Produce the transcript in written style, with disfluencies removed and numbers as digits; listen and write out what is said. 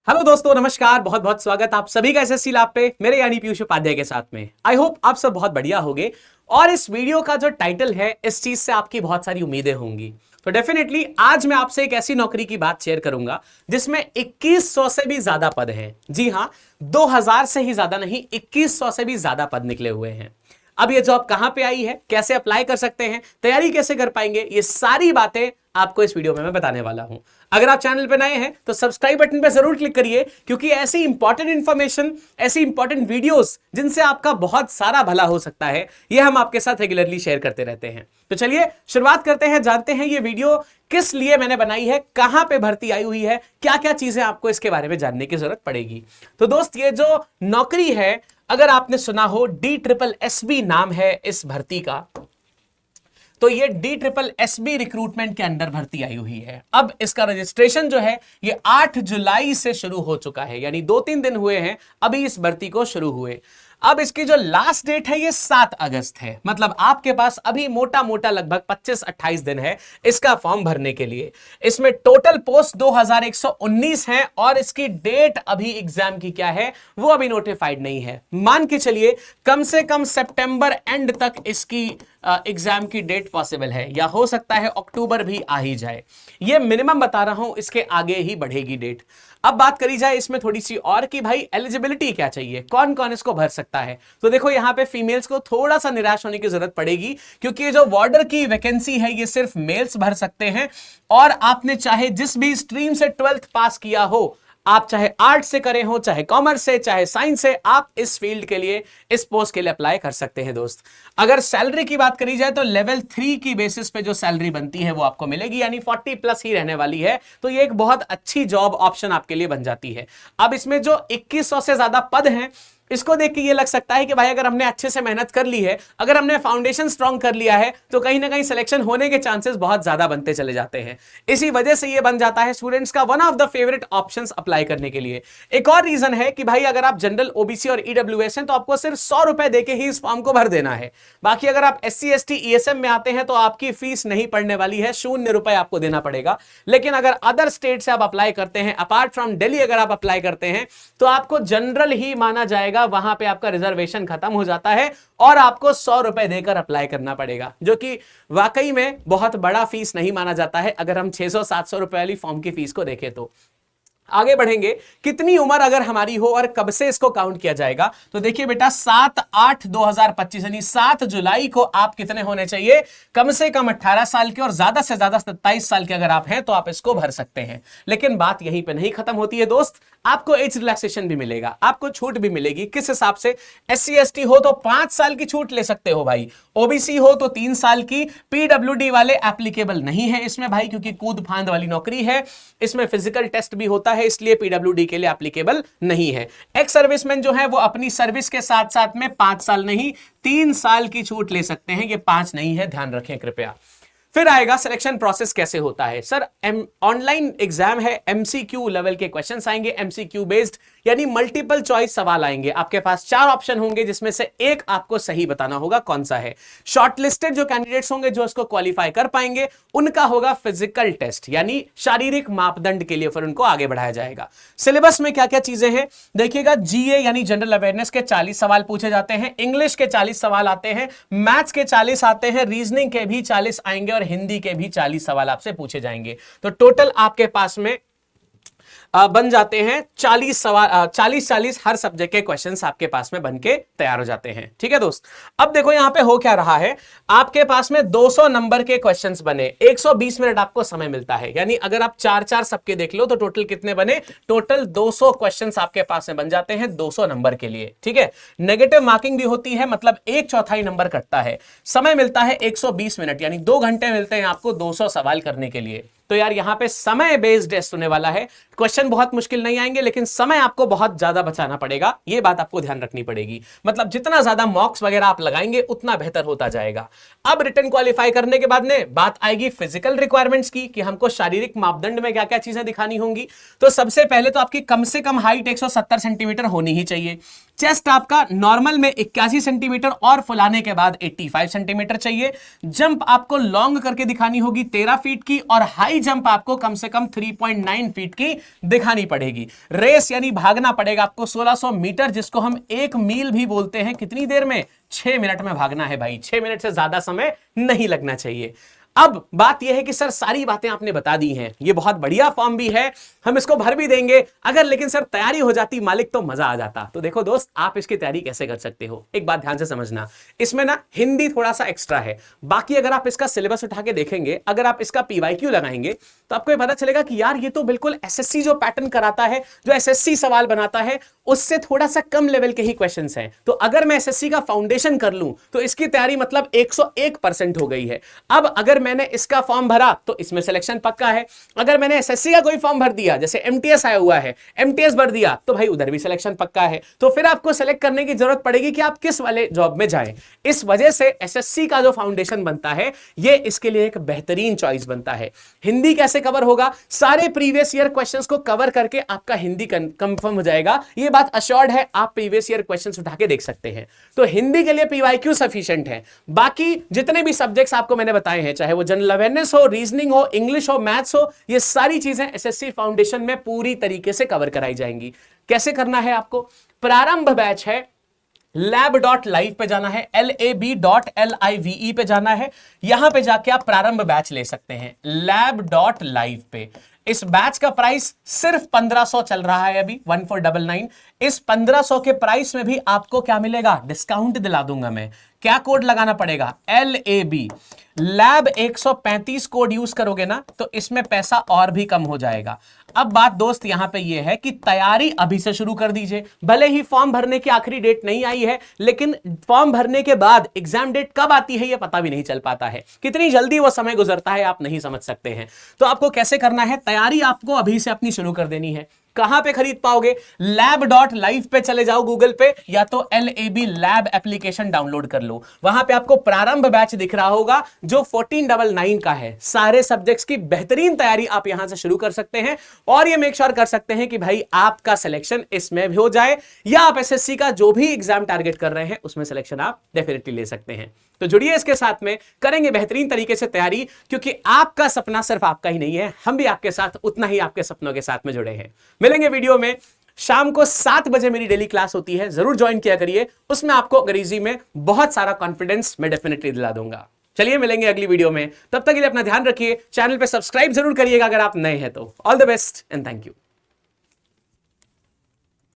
Hello दोस्तों, नमस्कार। बहुत बहुत स्वागत आप सभी का एसएससी लैब पे मेरे यानी पीयूष उपाध्याय के साथ में। आई होप आप सब बहुत बढ़िया होंगे और इस वीडियो का जो टाइटल है, इस चीज से आपकी बहुत सारी उम्मीदें होंगी। तो डेफिनेटली आज मैं आपसे एक ऐसी नौकरी की बात शेयर करूंगा जिसमें 2100 से भी ज्यादा पद हैं। जी हां, 2000 से ही ज्यादा नहीं, 2100 से भी ज्यादा पद निकले हुए हैं। अब ये जॉब कहां पे आई है, कैसे अप्लाई कर सकते हैं, तैयारी कैसे कर पाएंगे, ये सारी बातें आपको इस वीडियो में मैं बताने वाला हूं। अगर आप चैनल पे नए हैं तो सब्सक्राइब बटन पे जरूर क्लिक करिए, क्योंकि ऐसी इंपॉर्टेंट इंफॉर्मेशन, ऐसी इंपॉर्टेंट वीडियोस जिनसे आपका बहुत सारा भला हो सकता है, ये हम आपके साथ रेगुलरली शेयर करते रहते हैं। तो चलिए शुरुआत करते हैं, जानते हैं ये वीडियो किस लिए मैंने बनाई है, कहां पे भर्ती आई हुई है, क्या क्या चीजें आपको इसके बारे में जानने की जरूरत पड़ेगी। तो दोस्त, ये जो नौकरी है, अगर आपने सुना हो, DSSB नाम है इस भर्ती का, तो ये DSSB रिक्रूटमेंट के अंडर भर्ती आई हुई है। अब इसका रजिस्ट्रेशन जो है ये 8 जुलाई से शुरू हो चुका है, यानी 2-3 दिन हुए हैं अभी इस भर्ती को शुरू हुए। अब इसकी जो लास्ट डेट है ये 7 अगस्त है, मतलब आपके पास अभी मोटा मोटा लगभग 25-28 दिन है इसका फॉर्म भरने के लिए। इसमें टोटल पोस्ट 2119 है और इसकी डेट अभी एग्जाम की क्या है वो अभी नोटिफाइड नहीं है। मान के चलिए कम से कम सितंबर एंड तक इसकी एग्जाम की डेट पॉसिबल है, या हो सकता है अक्टूबर भी आ ही जाए। ये मिनिमम बता रहा हूं, इसके आगे ही बढ़ेगी डेट। अब बात करी जाए इसमें थोड़ी सी और कि भाई एलिजिबिलिटी क्या चाहिए, कौन कौन इसको भर सकता है। तो देखो, यहां पे फीमेल्स को थोड़ा सा निराश होने की जरूरत पड़ेगी, क्योंकि ये जो वार्डर की वैकेंसी है ये सिर्फ मेल्स भर सकते हैं। और आपने चाहे जिस भी स्ट्रीम से 12th पास किया हो, आप चाहे आर्ट से करे हो, चाहे कॉमर्स से, चाहे साइंस से, आप इस फील्ड के लिए, इस पोस्ट के लिए अप्लाई कर सकते हैं दोस्त। अगर सैलरी की बात करी जाए तो लेवल 3 की बेसिस पे जो सैलरी बनती है वो आपको मिलेगी, यानी 40+ ही रहने वाली है। तो ये एक बहुत अच्छी जॉब ऑप्शन आपके लिए बन जाती है। अब इसमें जो 2100 से ज्यादा पद हैं, इसको देख के ये लग सकता है कि भाई अगर हमने अच्छे से मेहनत कर ली है, अगर हमने फाउंडेशन स्ट्रांग कर लिया है, तो कहीं ना कहीं सिलेक्शन होने के चांसेस बहुत ज्यादा बनते चले जाते हैं। इसी वजह से ये बन जाता है स्टूडेंट्स का one of the favourite options apply करने के लिए। एक और रीजन है कि भाई अगर आप जनरल, ओबीसी और ईडब्ल्यूएस हैं तो आपको सिर्फ 100 रुपए देके ही इस फॉर्म को भर देना है। बाकी अगर आप SC ST ESM में आते हैं तो आपकी फीस नहीं पड़ने वाली है, 0 रुपए आपको देना पड़ेगा। लेकिन अगर अदर स्टेट से आप अप्लाई करते हैं, अपार्ट फ्रॉम दिल्ली अगर आप अप्लाई करते हैं, तो आपको जनरल ही माना जाएगा, वहां पे आपका रिजर्वेशन खत्म हो जाता है और आपको 100 रुपए देकर अप्लाई करना पड़ेगा, जो कि वाकई में बहुत बड़ा फीस नहीं माना जाता है अगर हम 600-700 रुपए वाली फॉर्म की फीस को देखें तो। आगे बढ़ेंगे, कितनी उम्र अगर हमारी हो और कब से इसको काउंट किया जाएगा, तो देखिए बेटा 7/8/2025 यानी 7 जुलाई को आप कितने होने चाहिए, कम से कम 18 साल के और ज्यादा से ज्यादा 27 साल के अगर आप हैं तो आप इसको भर सकते हैं। लेकिन बात यहीं पे नहीं खत्म होती है दोस्त, आपको एज रिलैक्सेशन भी मिलेगा, आपको छूट भी मिलेगी। किस हिसाब से? SC ST हो तो 5 साल की छूट ले सकते हो भाई, ओबीसी हो तो 3 साल की, PWD वाले एप्लीकेबल नहीं है इसमें भाई, क्योंकि कूद फांद वाली नौकरी है, इसमें फिजिकल टेस्ट भी होता है, इसलिए PWD के लिए एप्लीकेबल नहीं है। एक्स सर्विसमैन जो है वो अपनी सर्विस के साथ साथ में 5 साल नहीं 3 साल की छूट ले सकते हैं, ये 5 नहीं है, ध्यान रखें कृपया। फिर आएगा सिलेक्शन प्रोसेस कैसे होता है। सर, ऑनलाइन एग्जाम है, MCQ लेवल के क्वेश्चंस आएंगे, MCQ बेस्ड, यानी मल्टीपल चॉइस सवाल आएंगे। आपके पास 4 ऑप्शन होंगे, जिसमें से एक आपको सही बताना होगा कौन सा है। शॉर्टलिस्टेड जो कैंडिडेट्स होंगे जो इसको क्वालिफाई कर पाएंगे, उनका होगा फिजिकल टेस्ट, यानी शारीरिक मापदंड के लिए फिर उनको आगे बढ़ाया जाएगा। सिलेबस में क्या क्या चीजें हैं देखिएगा, GA यानी जनरल अवेयरनेस के 40 सवाल पूछे जाते हैं, इंग्लिश के 40 सवाल आते हैं, मैथ्स के 40 आते हैं, रीजनिंग के भी 40 आएंगे और हिंदी के भी 40 सवाल आपसे पूछे जाएंगे। तो टोटल आपके पास में बन जाते हैं 40 सवाल, 40 हर सब्जेक्ट के क्वेश्चंस आपके पास में बनके तैयार हो जाते हैं। ठीक है दोस्त, अब देखो यहां पे हो क्या रहा है, आपके पास में 200 नंबर के क्वेश्चंस बने, 120 मिनट आपको समय मिलता है, यानी अगर आप 4-4 सबके देख लो तो टोटल कितने बने, टोटल 200 क्वेश्चंस आपके पास में बन जाते हैं 200 नंबर के लिए। ठीक है, नेगेटिव मार्किंग भी होती है, मतलब 1/4 नंबर कटता है। समय मिलता है 120 मिनट, यानी 2 घंटे मिलते हैं आपको 200 सवाल करने के लिए। तो यार यहां पे समय बेस्ड टेस्ट होने वाला है, क्वेश्चन बहुत मुश्किल नहीं आएंगे, लेकिन समय आपको बहुत ज्यादा बचाना पड़ेगा, ये बात आपको ध्यान रखनी पड़ेगी। मतलब जितना ज्यादा मॉक्स वगैरह आप लगाएंगे उतना बेहतर होता जाएगा। अब रिटन क्वालिफाई करने के बाद में बात आएगी फिजिकल रिक्वायरमेंट्स की, कि हमको शारीरिक मापदंड में क्या क्या चीजें दिखानी होंगी। तो सबसे पहले तो आपकी कम से कम हाइट 170 सेंटीमीटर होनी ही चाहिए। चेस्ट आपका नॉर्मल में 81 सेंटीमीटर और फुलाने के बाद 85 सेंटीमीटर चाहिए। जंप आपको लॉन्ग करके दिखानी होगी 13 फीट की, और हाई जंप आपको कम से कम 3.9 फीट की दिखानी पड़ेगी। रेस यानी भागना पड़ेगा आपको 1600 मीटर, जिसको हम 1 मील भी बोलते हैं। कितनी देर में? 6 मिनट में भागना है भाई, 6 मिनट से ज्यादा समय नहीं लगना चाहिए। अब बात यह है कि सर सारी बातें आपने बता दी हैं, ये बहुत बढ़िया फॉर्म भी है, हम इसको भर भी देंगे, अगर लेकिन सर तैयारी हो जाती मालिक तो मजा आ जाता। तो देखो दोस्त, आप इसकी तैयारी कैसे कर सकते हो, एक बात ध्यान से समझना, इसमें ना हिंदी थोड़ा सा एक्स्ट्रा है। बाकी अगर आप इसका सिलेबस उठा के देखेंगे, अगर आप इसका पीवाईक्यू लगाएंगे तो आपको ये पता चलेगा कि यार ये तो बिल्कुल एसएससी जो पैटर्न कराता है, जो एसएससी सवाल बनाता है, उससे थोड़ा सा कम लेवल के ही क्वेश्चंस हैं। तो अगर मैं एसएससी का फाउंडेशन कर लूं तो इसकी तैयारी मतलब 101% हो गई है। अब अगर मैंने इसका फॉर्म भरा तो इसमें सिलेक्शन पक्का है। अगर मैंने एसएससी का कोई फॉर्म भर दिया, जैसे एमटीएस आया हुआ है, एमटीएस भर दिया, तो भाई उधर भी सिलेक्शन पक्का है। तो फिर आपको सेलेक्ट करने की जरूरत पड़ेगी कि आप किस वाले जॉब में जाएं। इस वजह से एसएससी का जो फाउंडेशन बनता है, ये इसके लिए एक बेहतरीन चॉइस बनता है। हिंदी कैसे कवर होगा? सारे प्रीवियस ईयर क्वेश्चंस को कवर करके आपका हिंदी कंफर्म हो जाएगा, ये बात अश्योर्ड है। आप प्रीवियस ईयर क्वेश्चंस उठा के देख सकते हैं। तो हिंदी के लिए पीवाईक्यू सफिशिएंट है। बाकी जितने भी सब्जेक्ट्स आपको मैंने बताए हैं, चाहे वो जनरल अवेयरनेस हो, रीजनिंग हो, इंग्लिश हो, मैथ्स हो, ये सारी चीजें एसएससी फाउंडेशन में पूरी तरीके से कवर कराई जाएंगी। कैसे करना है आपको? प्रारंभ बैच है, lab.live पे जाना है, lab.live पे जाना है। यहां पे जाके आप प्रारंभ बैच ले सकते हैं lab.live पे। इस बैच का प्राइस सिर्फ 1500 चल रहा है अभी, 1499। इस 1500 के प्राइस में भी आपको क्या मिलेगा? डिस्काउंट दिला दूंगा मैं। क्या कोड लगाना पड़ेगा? LAB लैब 135 कोड यूज करोगे ना तो इसमें पैसा और भी कम हो जाएगा। अब बात दोस्त यहां पे ये है कि तैयारी अभी से शुरू कर दीजिए। भले ही फॉर्म भरने की आखिरी डेट नहीं आई है, लेकिन फॉर्म भरने के बाद एग्जाम डेट कब आती है ये पता भी नहीं चल पाता है। कितनी जल्दी वो समय गुजरता है आप नहीं समझ सकते हैं। तो आपको कैसे करना है? तैयारी आपको अभी से अपनी शुरू कर देनी है। कहां पे खरीद पाओगे? lab.live पे चले जाओ गूगल पे, या तो LAB लैब एप्लीकेशन डाउनलोड कर लो। वहां पे आपको प्रारंभ बैच दिख रहा होगा जो 1499 का है। सारे सब्जेक्ट्स की बेहतरीन तैयारी आप यहां से शुरू कर सकते हैं, और ये मेक श्योर कर सकते हैं कि भाई आपका सिलेक्शन इसमें भी हो जाए, या आप एसएससी का जो भी एग्जाम टारगेट कर रहे हैं उसमें सिलेक्शन आप डेफिनेटली ले सकते हैं। तो जुड़िए इसके साथ में, करेंगे बेहतरीन तरीके से तैयारी, क्योंकि आपका सपना सिर्फ आपका ही नहीं है, हम भी आपके साथ उतना ही आपके सपनों के साथ में जुड़े हैं। मिलेंगे वीडियो में। शाम को 7 बजे मेरी डेली क्लास होती है, जरूर ज्वाइन किया करिए। उसमें आपको अंग्रेजी में बहुत सारा कॉन्फिडेंस मैं डेफिनेटली दिला दूंगा। चलिए मिलेंगे अगली वीडियो में, तब तक के लिए अपना ध्यान रखिए। चैनल पे सब्सक्राइब जरूर करिएगा अगर आप नए हैं तो। All the best and thank you.